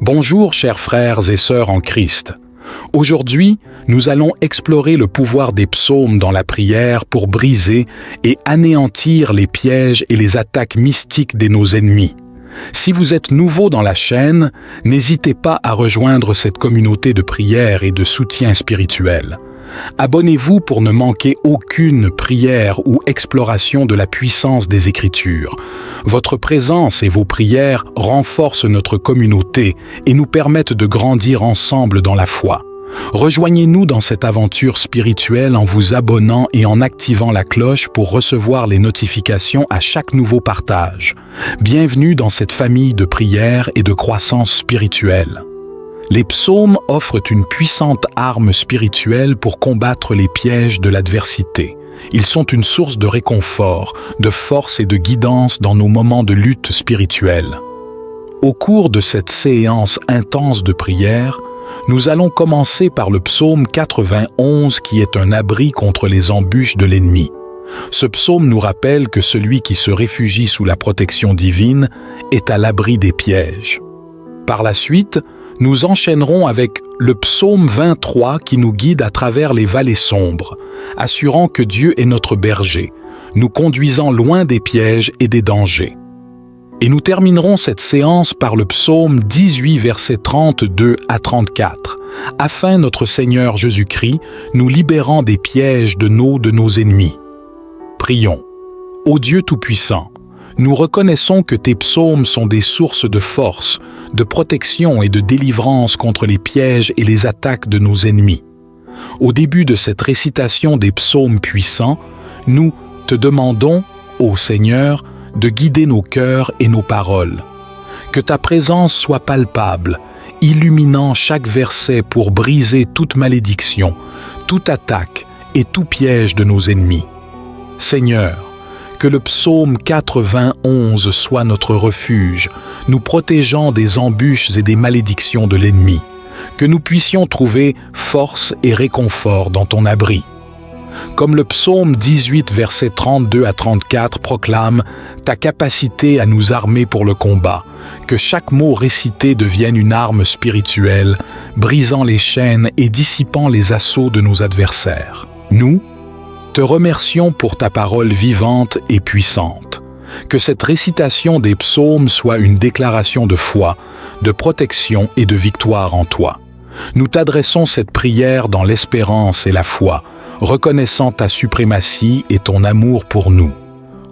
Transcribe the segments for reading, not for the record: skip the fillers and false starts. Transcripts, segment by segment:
Bonjour chers frères et sœurs en Christ. Aujourd'hui, nous allons explorer le pouvoir des psaumes dans la prière pour briser et anéantir les pièges et les attaques mystiques de nos ennemis. Si vous êtes nouveau dans la chaîne, n'hésitez pas à rejoindre cette communauté de prière et de soutien spirituel. Abonnez-vous pour ne manquer aucune prière ou exploration de la puissance des Écritures. Votre présence et vos prières renforcent notre communauté et nous permettent de grandir ensemble dans la foi. Rejoignez-nous dans cette aventure spirituelle en vous abonnant et en activant la cloche pour recevoir les notifications à chaque nouveau partage. Bienvenue dans cette famille de prière et de croissance spirituelle. Les psaumes offrent une puissante arme spirituelle pour combattre les pièges de l'adversité. Ils sont une source de réconfort, de force et de guidance dans nos moments de lutte spirituelle. Au cours de cette séance intense de prière, nous allons commencer par le psaume 91 qui est un abri contre les embûches de l'ennemi. Ce psaume nous rappelle que celui qui se réfugie sous la protection divine est à l'abri des pièges. Par la suite, nous enchaînerons avec le psaume 23 qui nous guide à travers les vallées sombres, assurant que Dieu est notre berger, nous conduisant loin des pièges et des dangers. Et nous terminerons cette séance par le psaume 18, versets 32 à 34, afin notre Seigneur Jésus-Christ nous libérant des pièges de nos ennemis. Prions. Ô Dieu Tout-Puissant, nous reconnaissons que tes psaumes sont des sources de force, de protection et de délivrance contre les pièges et les attaques de nos ennemis. Au début de cette récitation des psaumes puissants, nous te demandons, ô Seigneur, de guider nos cœurs et nos paroles. Que ta présence soit palpable, illuminant chaque verset pour briser toute malédiction, toute attaque et tout piège de nos ennemis. Seigneur, que le psaume 91 soit notre refuge, nous protégeant des embûches et des malédictions de l'ennemi. Que nous puissions trouver force et réconfort dans ton abri. Comme le psaume 18, versets 32 à 34 proclame ta capacité à nous armer pour le combat, que chaque mot récité devienne une arme spirituelle, brisant les chaînes et dissipant les assauts de nos adversaires. Nous te remercions pour ta parole vivante et puissante. Que cette récitation des psaumes soit une déclaration de foi, de protection et de victoire en toi. Nous t'adressons cette prière dans l'espérance et la foi, reconnaissant ta suprématie et ton amour pour nous.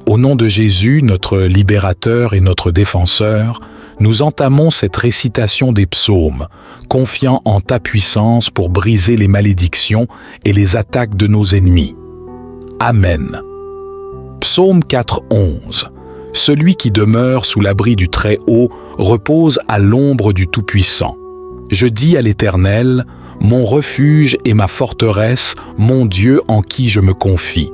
Au nom de Jésus, notre libérateur et notre défenseur, nous entamons cette récitation des psaumes, confiant en ta puissance pour briser les malédictions et les attaques de nos ennemis. Amen. Psaume 4:11. Celui qui demeure sous l'abri du Très-Haut repose à l'ombre du Tout-Puissant. Je dis à l'Éternel, mon refuge et ma forteresse, mon Dieu en qui je me confie.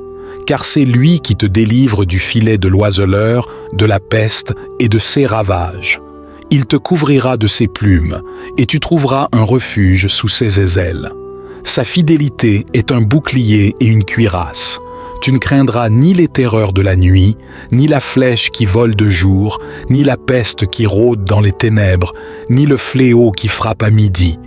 Car c'est lui qui te délivre du filet de l'oiseleur, de la peste et de ses ravages. Il te couvrira de ses plumes, et tu trouveras un refuge sous ses aisselles. Sa fidélité est un bouclier et une cuirasse. Tu ne craindras ni les terreurs de la nuit, ni la flèche qui vole de jour, ni la peste qui rôde dans les ténèbres, ni le fléau qui frappe à midi.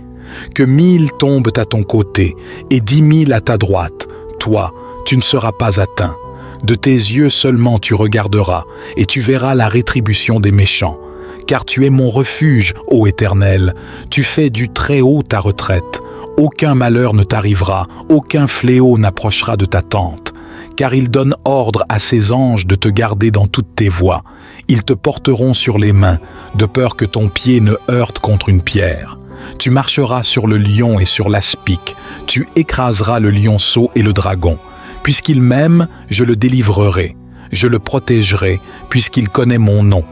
Que 1000 tombent à ton côté et 10 000 à ta droite, toi, tu ne seras pas atteint. De tes yeux seulement tu regarderas, et tu verras la rétribution des méchants. Car tu es mon refuge, ô Éternel, tu fais du Très-Haut ta retraite. Aucun malheur ne t'arrivera, aucun fléau n'approchera de ta tente. Car il donne ordre à ses anges de te garder dans toutes tes voies. Ils te porteront sur les mains, de peur que ton pied ne heurte contre une pierre. Tu marcheras sur le lion et sur l'aspic, tu écraseras le lionceau et le dragon. Puisqu'il m'aime, je le délivrerai, je le protégerai, puisqu'il connaît mon nom.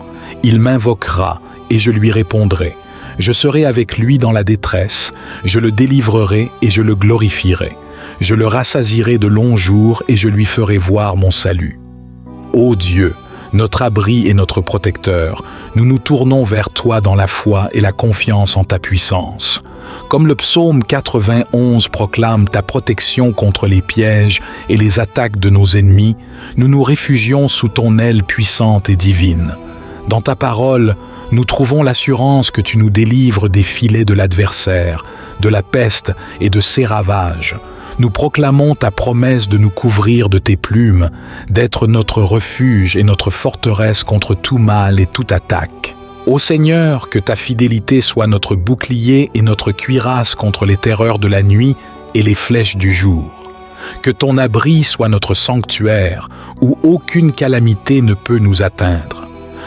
Il m'invoquera, et je lui répondrai. Je serai avec lui dans la détresse, je le délivrerai et je le glorifierai. Je le rassasierai de longs jours et je lui ferai voir mon salut. Ô Dieu, notre abri et notre protecteur, nous nous tournons vers toi dans la foi et la confiance en ta puissance. Comme le psaume 91 proclame ta protection contre les pièges et les attaques de nos ennemis, nous nous réfugions sous ton aile puissante et divine. Dans ta parole, nous trouvons l'assurance que tu nous délivres des filets de l'adversaire, de la peste et de ses ravages. Nous proclamons ta promesse de nous couvrir de tes plumes, d'être notre refuge et notre forteresse contre tout mal et toute attaque. Ô Seigneur, que ta fidélité soit notre bouclier et notre cuirasse contre les terreurs de la nuit et les flèches du jour. Que ton abri soit notre sanctuaire, où aucune calamité ne peut nous atteindre.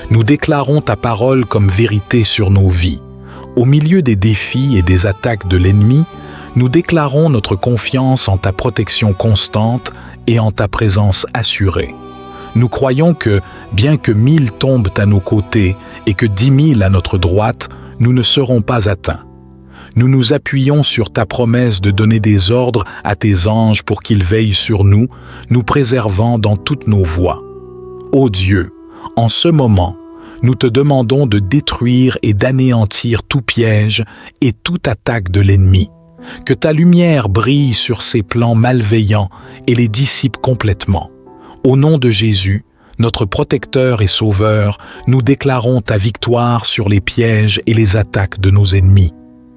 Nous déclarons ta parole comme vérité sur nos vies. Au milieu des défis et des attaques de l'ennemi, nous déclarons notre confiance en ta protection constante et en ta présence assurée. Nous croyons que, bien que 1000 tombent à nos côtés et que 10 000 à notre droite, nous ne serons pas atteints. Nous nous appuyons sur ta promesse de donner des ordres à tes anges pour qu'ils veillent sur nous, nous préservant dans toutes nos voies. Ô Dieu, en ce moment, nous te demandons de détruire et d'anéantir tout piège et toute attaque de l'ennemi. Que ta lumière brille sur ces plans malveillants et les dissipe complètement. Au nom de Jésus, notre protecteur et sauveur, nous déclarons ta victoire sur les pièges et les attaques de nos ennemis.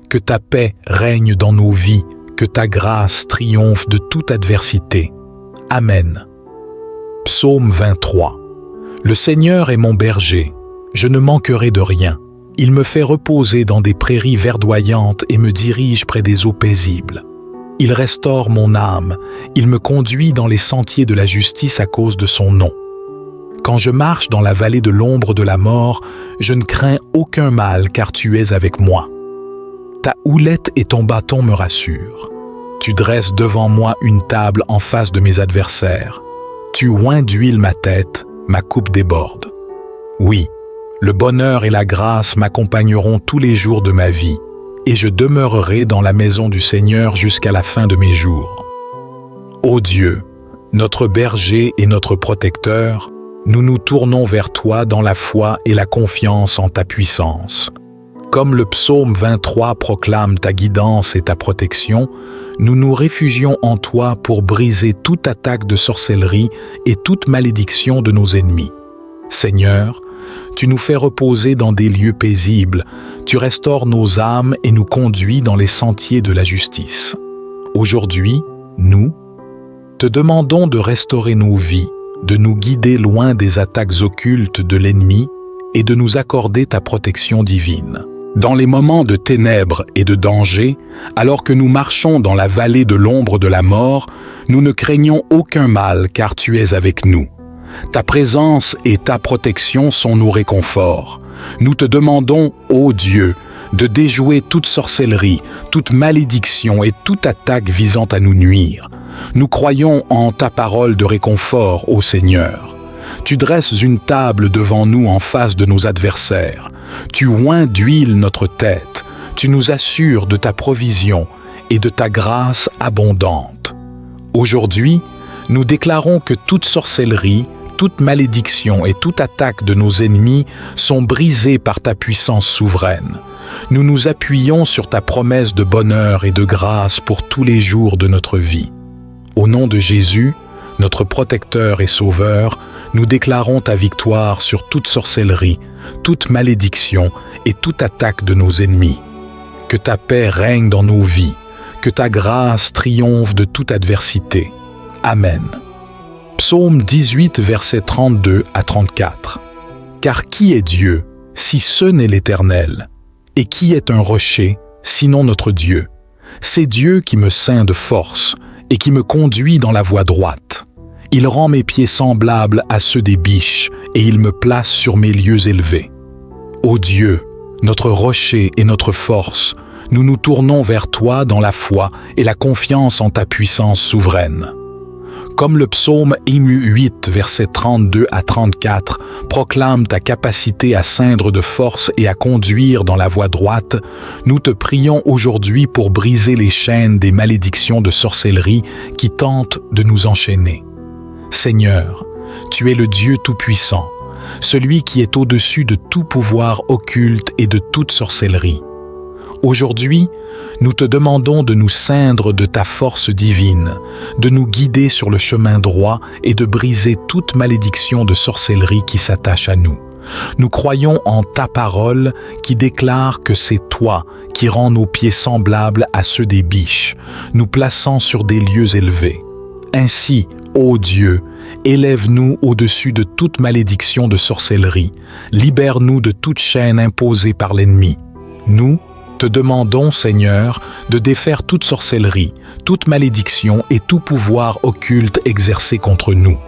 Que ta paix règne dans nos vies, que ta grâce triomphe de toute adversité. Amen. Psaume 23. Le Seigneur est mon berger, je ne manquerai de rien. Il me fait reposer dans des prairies verdoyantes et me dirige près des eaux paisibles. Il restaure mon âme, il me conduit dans les sentiers de la justice à cause de son nom. Quand je marche dans la vallée de l'ombre de la mort, je ne crains aucun mal car tu es avec moi. Ta houlette et ton bâton me rassurent. Tu dresses devant moi une table en face de mes adversaires. Tu oins d'huile ma tête, ma coupe déborde. Oui, le bonheur et la grâce m'accompagneront tous les jours de ma vie, et je demeurerai dans la maison du Seigneur jusqu'à la fin de mes jours. Ô Dieu, notre berger et notre protecteur, nous nous tournons vers toi dans la foi et la confiance en ta puissance. Comme le psaume 23 proclame ta guidance et ta protection, nous nous réfugions en toi pour briser toute attaque de sorcellerie et toute malédiction de nos ennemis. Seigneur, tu nous fais reposer dans des lieux paisibles, tu restaures nos âmes et nous conduis dans les sentiers de la justice. Aujourd'hui, nous te demandons de restaurer nos vies, de nous guider loin des attaques occultes de l'ennemi et de nous accorder ta protection divine. Dans les moments de ténèbres et de danger, alors que nous marchons dans la vallée de l'ombre de la mort, nous ne craignons aucun mal car tu es avec nous. Ta présence et ta protection sont nos réconforts. Nous te demandons, ô Dieu, de déjouer toute sorcellerie, toute malédiction et toute attaque visant à nous nuire. Nous croyons en ta parole de réconfort, ô Seigneur. Tu dresses une table devant nous en face de nos adversaires. Tu oins d'huile notre tête. Tu nous assures de ta provision et de ta grâce abondante. Aujourd'hui, nous déclarons que toute sorcellerie, toute malédiction et toute attaque de nos ennemis sont brisées par ta puissance souveraine. Nous nous appuyons sur ta promesse de bonheur et de grâce pour tous les jours de notre vie. Au nom de Jésus, notre protecteur et sauveur, nous déclarons ta victoire sur toute sorcellerie, toute malédiction et toute attaque de nos ennemis. Que ta paix règne dans nos vies, que ta grâce triomphe de toute adversité. Amen. Psaume 18, versets 32 à 34. Car qui est Dieu, si ce n'est l'Éternel? Et qui est un rocher, sinon notre Dieu? C'est Dieu qui me ceint de force et qui me conduit dans la voie droite. Il rend mes pieds semblables à ceux des biches et il me place sur mes lieux élevés. Ô Dieu, notre rocher et notre force, nous nous tournons vers toi dans la foi et la confiance en ta puissance souveraine. Comme le psaume Ému 8, versets 32 à 34, proclame ta capacité à ceindre de force et à conduire dans la voie droite, nous te prions aujourd'hui pour briser les chaînes des malédictions de sorcellerie qui tentent de nous enchaîner. Seigneur, tu es le Dieu Tout-Puissant, celui qui est au-dessus de tout pouvoir occulte et de toute sorcellerie. Aujourd'hui, nous te demandons de nous ceindre de ta force divine, de nous guider sur le chemin droit et de briser toute malédiction de sorcellerie qui s'attache à nous. Nous croyons en ta parole qui déclare que c'est toi qui rends nos pieds semblables à ceux des biches, nous plaçant sur des lieux élevés. Ainsi, ô Dieu, élève-nous au-dessus de toute malédiction de sorcellerie, libère-nous de toute chaîne imposée par l'ennemi. Nous te demandons, Seigneur, de défaire toute sorcellerie, toute malédiction et tout pouvoir occulte exercé contre nous.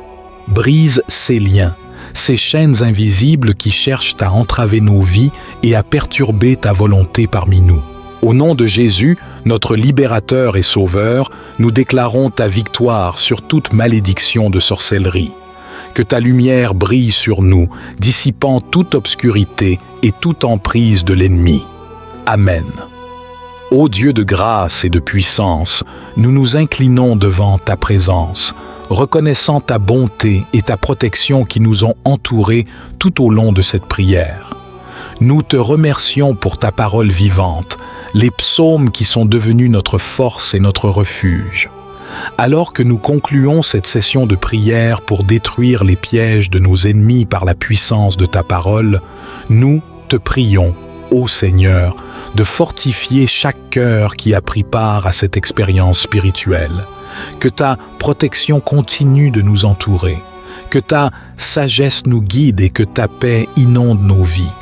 Brise ces liens, ces chaînes invisibles qui cherchent à entraver nos vies et à perturber ta volonté parmi nous. Au nom de Jésus, notre libérateur et sauveur, nous déclarons ta victoire sur toute malédiction de sorcellerie. Que ta lumière brille sur nous, dissipant toute obscurité et toute emprise de l'ennemi. Amen. Ô Dieu de grâce et de puissance, nous nous inclinons devant ta présence, reconnaissant ta bonté et ta protection qui nous ont entourés tout au long de cette prière. Nous te remercions pour ta parole vivante, les psaumes qui sont devenus notre force et notre refuge. Alors que nous concluons cette session de prière pour détruire les pièges de nos ennemis par la puissance de ta parole, nous te prions, ô Seigneur, de fortifier chaque cœur qui a pris part à cette expérience spirituelle. Que ta protection continue de nous entourer, que ta sagesse nous guide et que ta paix inonde nos vies.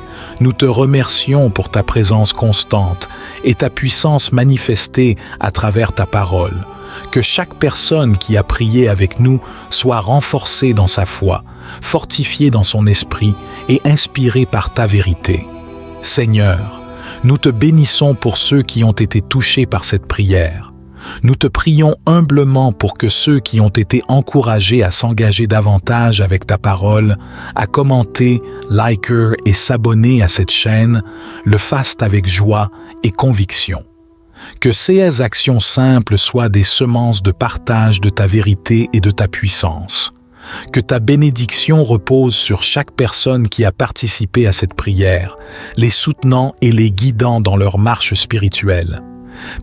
Nous te remercions pour ta présence constante et ta puissance manifestée à travers ta parole. Que chaque personne qui a prié avec nous soit renforcée dans sa foi, fortifiée dans son esprit et inspirée par ta vérité. Seigneur, nous te bénissons pour ceux qui ont été touchés par cette prière. Nous te prions humblement pour que ceux qui ont été encouragés à s'engager davantage avec ta parole, à commenter, liker et s'abonner à cette chaîne, le fassent avec joie et conviction. Que ces actions simples soient des semences de partage de ta vérité et de ta puissance. Que ta bénédiction repose sur chaque personne qui a participé à cette prière, les soutenant et les guidant dans leur marche spirituelle.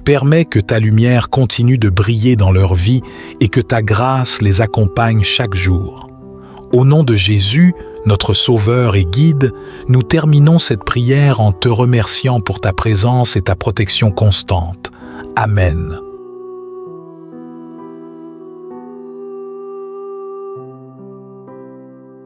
Permets que ta lumière continue de briller dans leur vie et que ta grâce les accompagne chaque jour. Au nom de Jésus, notre Sauveur et Guide, nous terminons cette prière en te remerciant pour ta présence et ta protection constante. Amen.